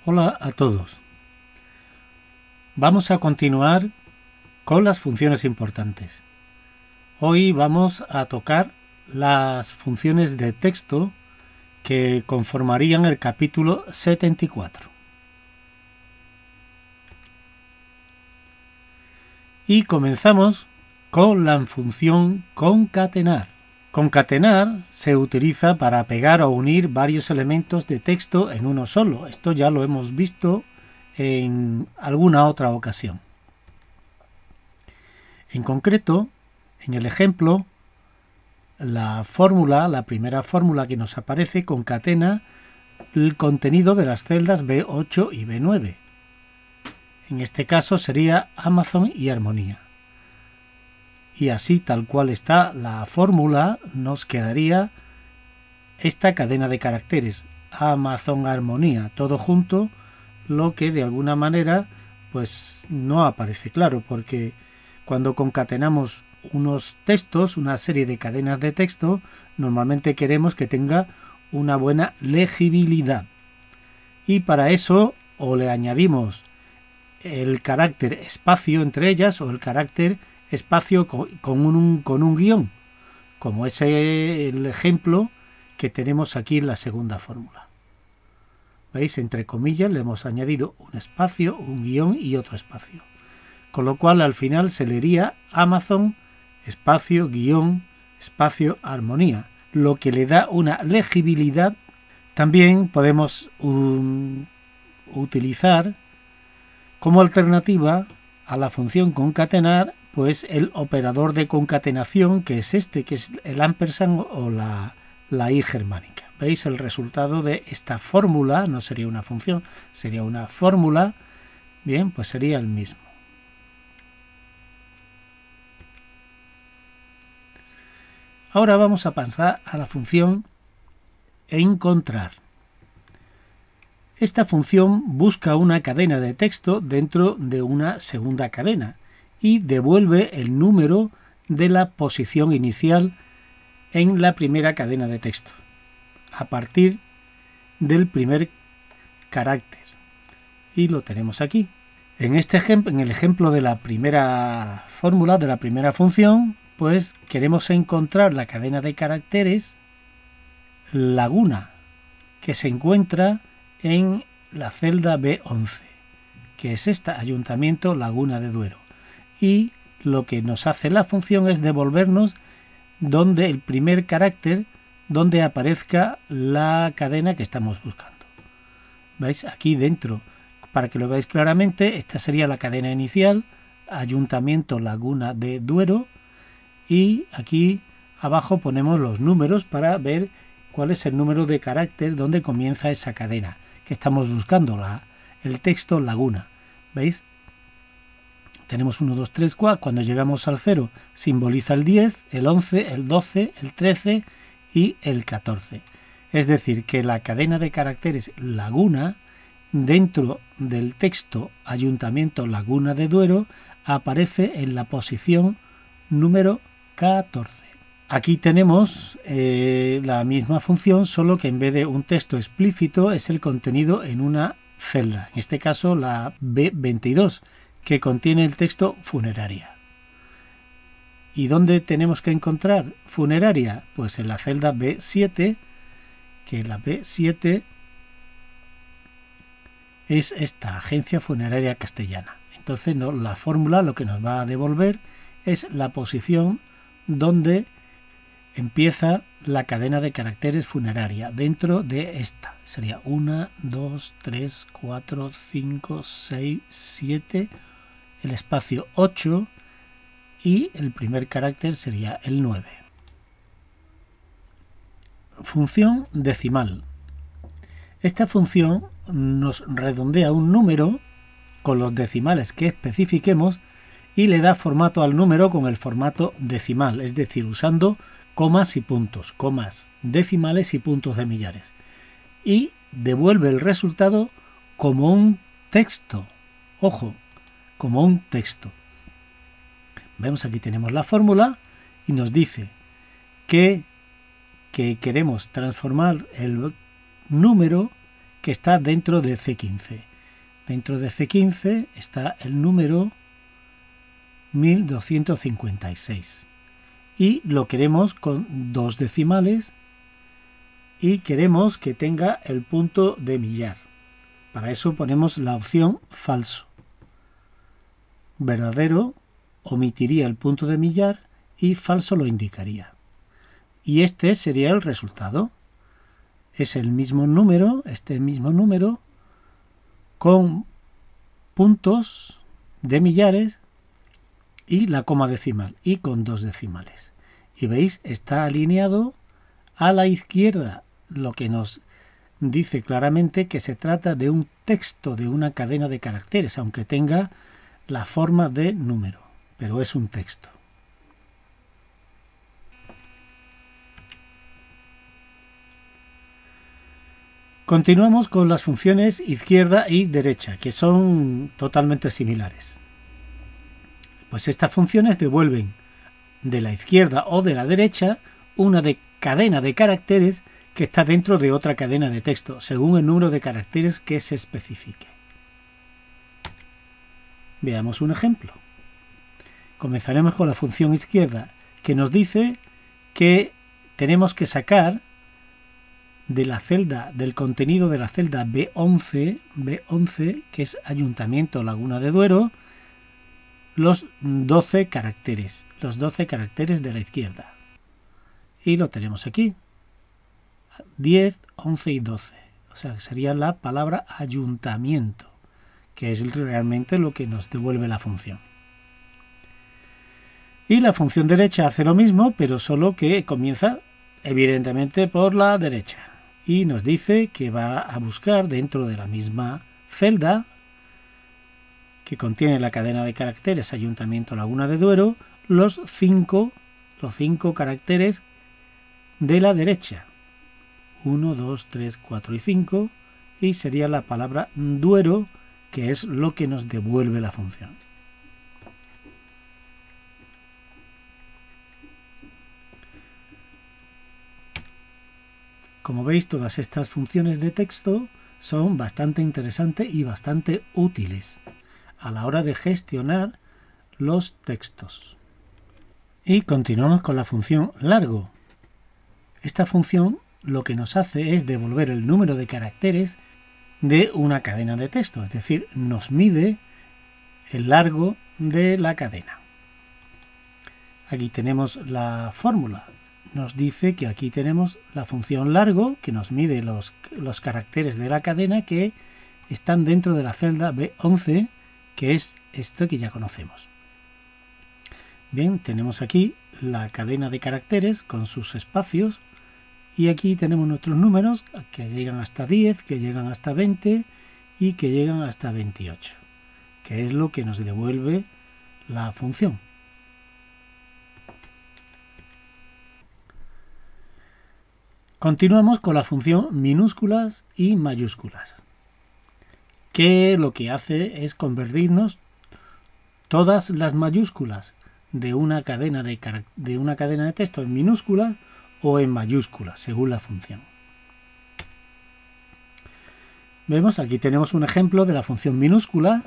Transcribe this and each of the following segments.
Hola a todos. Vamos a continuar con las funciones importantes. Hoy vamos a tocar las funciones de texto que conformarían el capítulo 74. Y comenzamos con la función concatenar. Concatenar se utiliza para pegar o unir varios elementos de texto en uno solo. Esto ya lo hemos visto en alguna otra ocasión. En concreto, en el ejemplo, la primera fórmula que nos aparece, concatena el contenido de las celdas B8 y B9. En este caso sería Amazon y Armonía. Y así, tal cual está la fórmula, nos quedaría esta cadena de caracteres, Amazon Armonía, todo junto, lo que de alguna manera pues no aparece claro, porque cuando concatenamos unos textos, una serie de cadenas de texto, normalmente queremos que tenga una buena legibilidad. Y para eso o le añadimos el carácter espacio entre ellas o el carácter espacio con un guión, como es el ejemplo que tenemos aquí en la segunda fórmula. ¿Veis? Entre comillas le hemos añadido un espacio, un guión y otro espacio. Con lo cual al final se leería Amazon, espacio, guión, espacio, armonía, lo que le da una legibilidad. También podemos utilizar como alternativa a la función concatenar pues el operador de concatenación, que es este, que es el ampersand o la i germánica. ¿Veis? El resultado de esta fórmula no sería una función, sería una fórmula. Bien, pues sería el mismo. Ahora vamos a pasar a la función encontrar. Esta función busca una cadena de texto dentro de una segunda cadena y devuelve el número de la posición inicial en la primera cadena de texto a partir del primer carácter. Y lo tenemos aquí. En este ejemplo, en el ejemplo de la primera fórmula, de la primera función, pues queremos encontrar la cadena de caracteres Laguna, que se encuentra en la celda B11, que es esta, Ayuntamiento Laguna de Duero. Y lo que nos hace la función es devolvernos donde el primer carácter donde aparezca la cadena que estamos buscando. ¿Veis? Aquí dentro, para que lo veáis claramente, esta sería la cadena inicial, Ayuntamiento Laguna de Duero, y aquí abajo ponemos los números para ver cuál es el número de carácter donde comienza esa cadena que estamos buscando, el texto Laguna. ¿Veis? Tenemos 1, 2, 3, 4. Cuando llegamos al 0 simboliza el 10, el 11, el 12, el 13 y el 14. Es decir, que la cadena de caracteres Laguna dentro del texto Ayuntamiento Laguna de Duero aparece en la posición número 14. Aquí tenemos la misma función, solo que en vez de un texto explícito es el contenido en una celda, en este caso la B22, que contiene el texto funeraria. ¿Y dónde tenemos que encontrar funeraria? Pues en la celda B7, que la B7 es esta, Agencia Funeraria Castellana. Entonces la fórmula lo que nos va a devolver es la posición donde empieza la cadena de caracteres funeraria dentro de esta. Sería 1, 2, 3, 4, 5, 6, 7, el espacio 8 y el primer carácter sería el 9. Función decimal. Esta función nos redondea un número con los decimales que especifiquemos y le da formato al número con el formato decimal, es decir, usando comas y puntos, comas decimales y puntos de millares. Y devuelve el resultado como un texto. Ojo, como un texto. Vemos aquí tenemos la fórmula y nos dice que queremos transformar el número que está dentro de C15. Dentro de C15 está el número 1256 y lo queremos con 2 decimales y queremos que tenga el punto de millar. Para eso ponemos la opción falso. Verdadero omitiría el punto de millar y falso lo indicaría. Y este sería el resultado. Es el mismo número, este mismo número, con puntos de millares y la coma decimal, y con 2 decimales. Y veis, está alineado a la izquierda, lo que nos dice claramente que se trata de un texto, de una cadena de caracteres, aunque tenga la forma de número, pero es un texto. Continuamos con las funciones izquierda y derecha, que son totalmente similares. Pues estas funciones devuelven de la izquierda o de la derecha una cadena de caracteres que está dentro de otra cadena de texto, según el número de caracteres que se especifique. Veamos un ejemplo. Comenzaremos con la función izquierda, que nos dice que tenemos que sacar de la celda, del contenido de la celda B11, que es Ayuntamiento Laguna de Duero, los 12 caracteres de la izquierda. Y lo tenemos aquí. 10, 11 y 12. O sea, que sería la palabra ayuntamiento, que es realmente lo que nos devuelve la función. Y la función derecha hace lo mismo, pero solo que comienza evidentemente por la derecha. Y nos dice que va a buscar dentro de la misma celda que contiene la cadena de caracteres Ayuntamiento Laguna de Duero, los cinco caracteres de la derecha. 1, 2, 3, 4 y 5. Y sería la palabra Duero, que es lo que nos devuelve la función. Como veis, todas estas funciones de texto son bastante interesantes y bastante útiles a la hora de gestionar los textos. Y continuamos con la función largo. Esta función lo que nos hace es devolver el número de caracteres de una cadena de texto, es decir, nos mide el largo de la cadena. Aquí tenemos la fórmula. Nos dice que aquí tenemos la función largo, que nos mide los caracteres de la cadena que están dentro de la celda B11, que es esto que ya conocemos. Bien, tenemos aquí la cadena de caracteres con sus espacios y aquí tenemos nuestros números que llegan hasta 10, que llegan hasta 20 y que llegan hasta 28, que es lo que nos devuelve la función. Continuamos con la función minúsculas y mayúsculas, que lo que hace es convertirnos todas las mayúsculas de una cadena de texto en minúsculas o en mayúsculas, según la función. Vemos, aquí tenemos un ejemplo de la función minúscula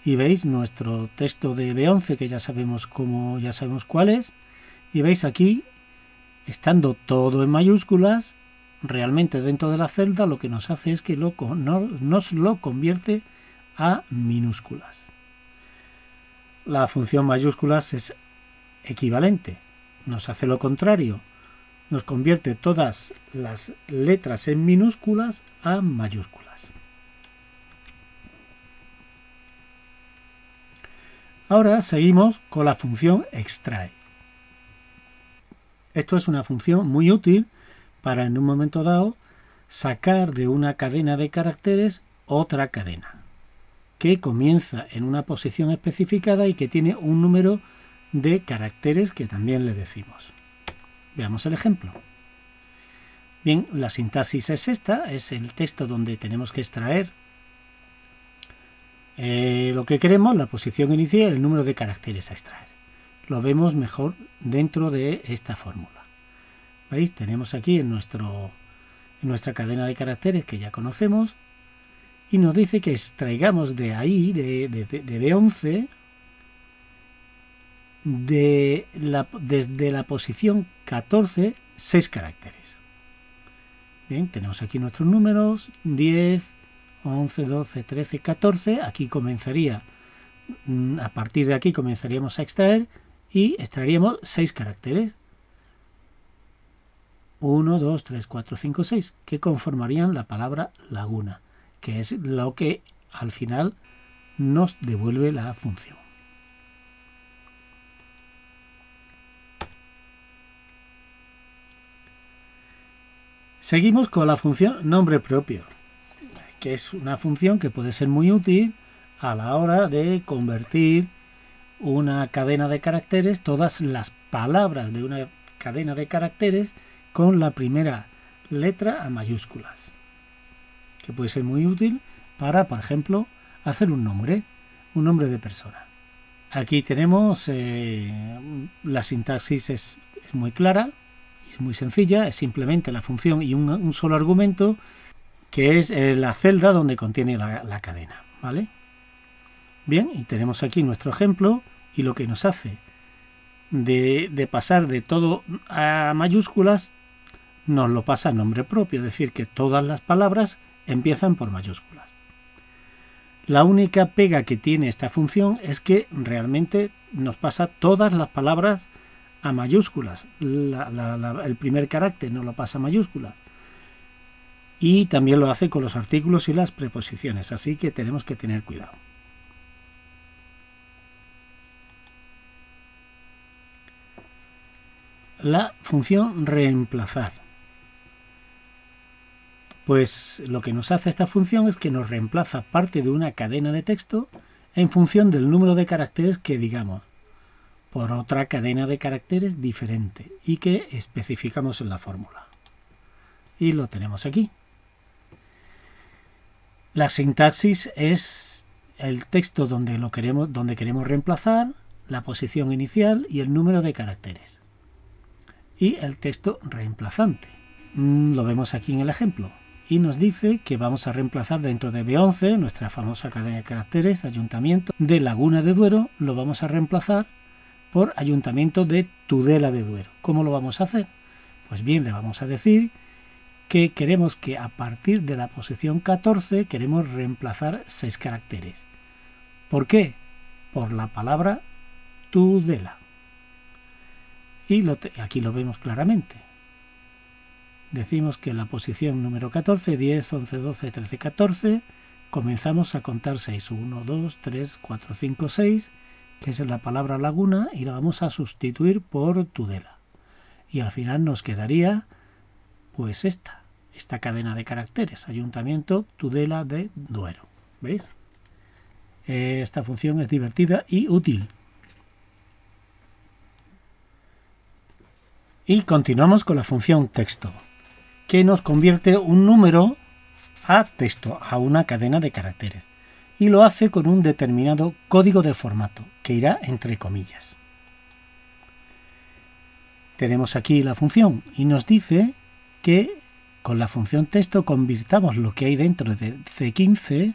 y veis nuestro texto de B11, que ya sabemos cuál es, y veis aquí, estando todo en mayúsculas, realmente dentro de la celda lo que nos hace es que nos lo convierte a minúsculas. La función mayúsculas es equivalente, nos hace lo contrario, nos convierte todas las letras en minúsculas a mayúsculas. Ahora seguimos con la función extrae. Esto es una función muy útil para en un momento dado sacar de una cadena de caracteres otra cadena que comienza en una posición especificada y que tiene un número de caracteres que también le decimos. Veamos el ejemplo. Bien, la sintaxis es esta, es el texto donde tenemos que extraer lo que queremos, la posición inicial y el número de caracteres a extraer. Lo vemos mejor dentro de esta fórmula. ¿Veis? Tenemos aquí en nuestra cadena de caracteres que ya conocemos, y nos dice que extraigamos de ahí, de B11, desde la posición 14, 6 caracteres. Bien, tenemos aquí nuestros números, 10, 11, 12, 13, 14. Aquí comenzaría, a partir de aquí comenzaríamos a extraer y extraeríamos 6 caracteres. 1, 2, 3, 4, 5, 6, que conformarían la palabra laguna, que es lo que al final nos devuelve la función. Seguimos con la función nombre propio, que es una función que puede ser muy útil a la hora de convertir una cadena de caracteres, todas las palabras de una cadena de caracteres, con la primera letra a mayúsculas, que puede ser muy útil para, por ejemplo, hacer un nombre de persona. Aquí tenemos la sintaxis es muy clara, es muy sencilla, es simplemente la función y un solo argumento, que es la celda donde contiene la cadena, ¿vale? Bien, y tenemos aquí nuestro ejemplo, y lo que nos hace de pasar de todo a mayúsculas, nos lo pasa a nombre propio, es decir, que todas las palabras empiezan por mayúsculas. La única pega que tiene esta función es que realmente nos pasa todas las palabras a mayúsculas. El primer carácter no lo pasa a mayúsculas. Y también lo hace con los artículos y las preposiciones, así que tenemos que tener cuidado. La función reemplazar. Pues lo que nos hace esta función es que nos reemplaza parte de una cadena de texto en función del número de caracteres que digamos, por otra cadena de caracteres diferente y que especificamos en la fórmula. Y lo tenemos aquí. La sintaxis es el texto donde queremos reemplazar, la posición inicial y el número de caracteres. Y el texto reemplazante. Lo vemos aquí en el ejemplo. Y nos dice que vamos a reemplazar dentro de B11, nuestra famosa cadena de caracteres, ayuntamiento de Laguna de Duero, lo vamos a reemplazar por ayuntamiento de Tudela de Duero. ¿Cómo lo vamos a hacer? Pues bien, le vamos a decir que queremos que a partir de la posición 14 queremos reemplazar 6 caracteres. ¿Por qué? Por la palabra Tudela. Y aquí lo vemos claramente. Decimos que en la posición número 14, 10, 11, 12, 13, 14, comenzamos a contar 6. 1, 2, 3, 4, 5, 6, que es la palabra laguna, y la vamos a sustituir por Tudela. Y al final nos quedaría pues esta cadena de caracteres, ayuntamiento Tudela de Duero. ¿Veis? Esta función es divertida y útil. Y continuamos con la función texto, que nos convierte un número a texto, a una cadena de caracteres, y lo hace con un determinado código de formato, que irá entre comillas. Tenemos aquí la función y nos dice que con la función texto convirtamos lo que hay dentro de C15,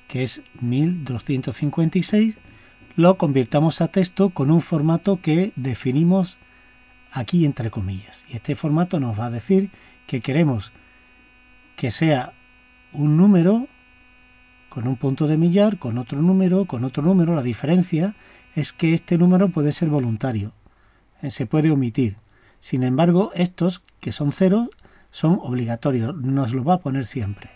que es 1256, lo convirtamos a texto con un formato que definimos aquí entre comillas. Y este formato nos va a decir que queremos que sea un número con un punto de millar, con otro número. La diferencia es que este número puede ser voluntario, se puede omitir. Sin embargo, estos que son ceros son obligatorios, nos lo va a poner siempre.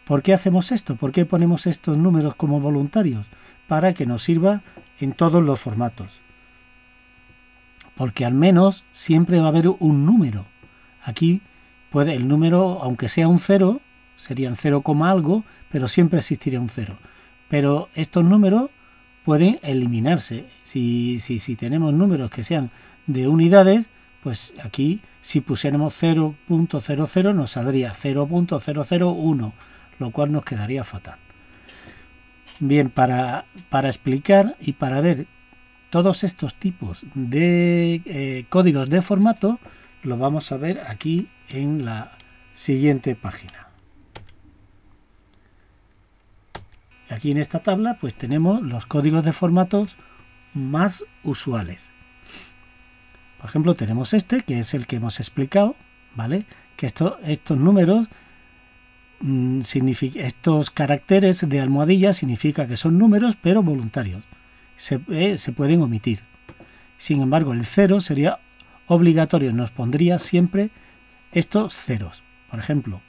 ¿Por qué hacemos esto? ¿Por qué ponemos estos números como voluntarios? Para que nos sirva en todos los formatos. Porque al menos siempre va a haber un número. Aquí puede el número, aunque sea un 0, serían 0, algo, pero siempre existiría un 0. Pero estos números pueden eliminarse. Si tenemos números que sean de unidades, pues aquí si pusiéramos 0.00 nos saldría 0.001, lo cual nos quedaría fatal. Bien, para explicar y para ver todos estos tipos de códigos de formato lo vamos a ver aquí en la siguiente página. Aquí en esta tabla pues tenemos los códigos de formatos más usuales. Por ejemplo, tenemos este, que es el que hemos explicado, ¿vale? Que estos números, estos caracteres de almohadilla significa que son números, pero voluntarios. Se pueden omitir. Sin embargo, el 0 sería obligatorio, nos pondría siempre estos ceros. Por ejemplo,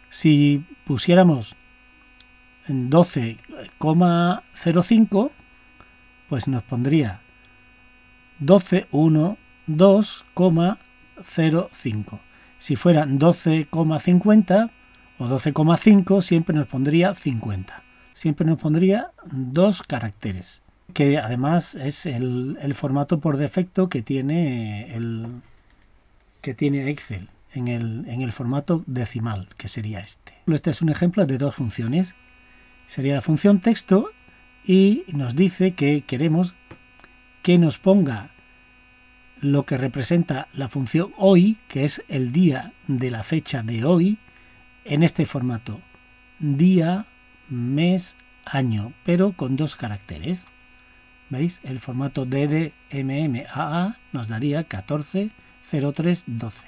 si pusiéramos 12,05, pues nos pondría 12,1,2,05. Si fueran 12,50 o 12,5, siempre nos pondría 50. Siempre nos pondría dos caracteres, que además es el formato por defecto que tiene Excel en el formato decimal, que sería este. Este es un ejemplo de dos funciones. Sería la función texto y nos dice que queremos que nos ponga lo que representa la función hoy, que es el día de la fecha de hoy, en este formato: día, mes, año, pero con dos caracteres. ¿Veis? El formato DDMMAA nos daría 140312.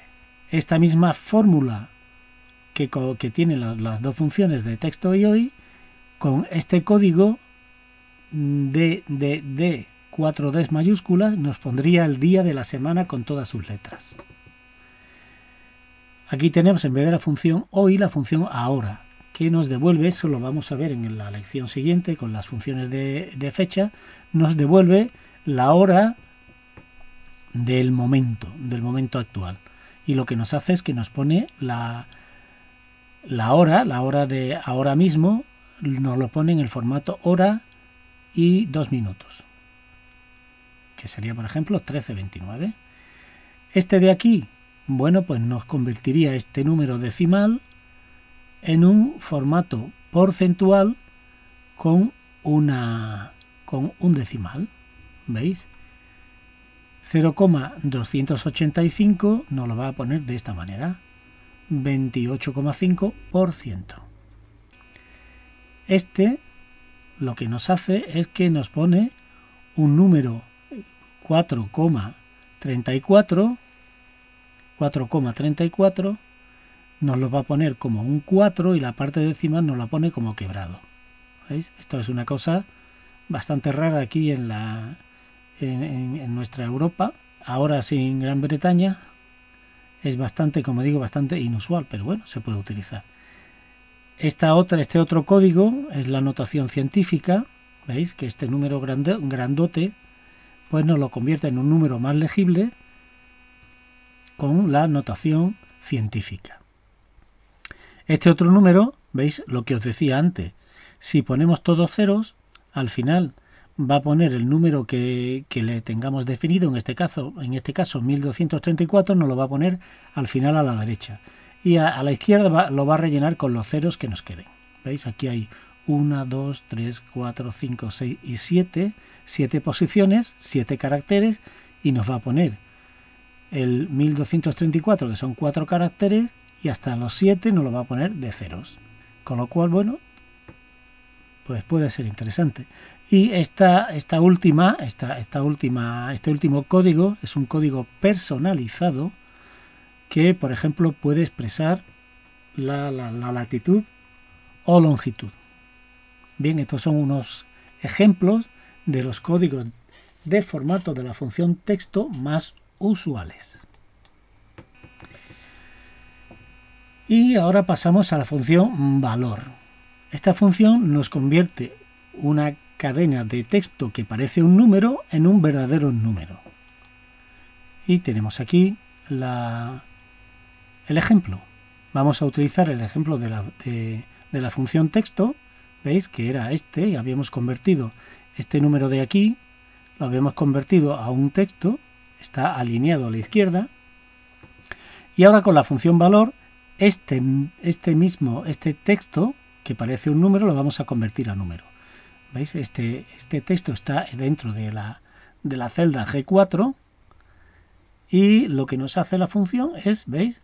Esta misma fórmula que tienen las dos funciones de texto y hoy, con este código de 4Ds mayúsculas, nos pondría el día de la semana con todas sus letras. Aquí tenemos, en vez de la función hoy, la función ahora, que nos devuelve, eso lo vamos a ver en la lección siguiente con las funciones de fecha, nos devuelve la hora del momento actual. Y lo que nos hace es que nos pone la hora de ahora mismo, nos lo pone en el formato hora y 2 minutos, que sería, por ejemplo, 13:29. Este de aquí, bueno, pues nos convertiría este número decimal en un formato porcentual con un decimal. ¿Veis? 0,285 nos lo va a poner de esta manera: 28,5%. Este lo que nos hace es que nos pone un número 4,34, nos lo va a poner como un 4 y la parte decimal nos la pone como quebrado. ¿Veis? Esto es una cosa bastante rara aquí en nuestra Europa. Ahora sin Gran Bretaña es bastante, como digo, bastante inusual, pero bueno, se puede utilizar. Este otro código es la notación científica. ¿Veis? Que este número grandote pues nos lo convierte en un número más legible con la notación científica. Este otro número, ¿veis? Lo que os decía antes, si ponemos todos ceros, al final va a poner el número que le tengamos definido, en este caso 1234, nos lo va a poner al final a la derecha. Y a la izquierda lo va a rellenar con los ceros que nos queden. ¿Veis? Aquí hay 1, 2, 3, 4, 5, 6 y 7. 7 posiciones, 7 caracteres, y nos va a poner el 1234, que son 4 caracteres, y hasta los 7 nos lo va a poner de ceros. Con lo cual, bueno, pues puede ser interesante. Y este último código es un código personalizado que, por ejemplo, puede expresar la latitud o longitud. Bien, estos son unos ejemplos de los códigos de formato de la función texto más usuales. Y ahora pasamos a la función valor. Esta función nos convierte una cadena de texto que parece un número en un verdadero número. Y tenemos aquí el ejemplo. Vamos a utilizar el ejemplo de la función texto. ¿Veis? Que era este, y habíamos convertido este número de aquí, lo habíamos convertido a un texto, está alineado a la izquierda. Y ahora con la función valor, este texto, que parece un número, lo vamos a convertir a número. ¿Veis? Este texto está dentro de de la celda G4 y lo que nos hace la función es, ¿veis?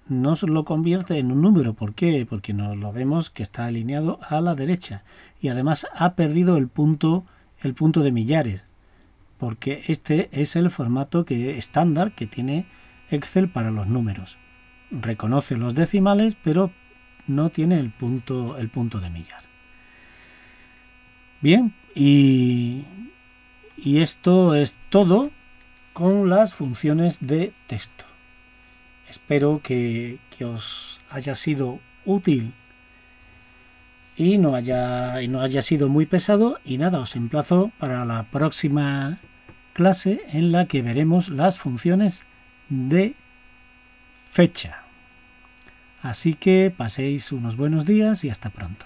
Nos lo convierte en un número. ¿Por qué? Porque nos lo vemos que está alineado a la derecha y además ha perdido el punto de millares, porque este es el formato estándar que tiene Excel para los números. Reconoce los decimales, pero no tiene el punto de millar. Bien, y esto es todo con las funciones de texto. Espero que os haya sido útil y no haya sido muy pesado. Y nada, os emplazo para la próxima clase en la que veremos las funciones de fecha. Así que paséis unos buenos días y hasta pronto.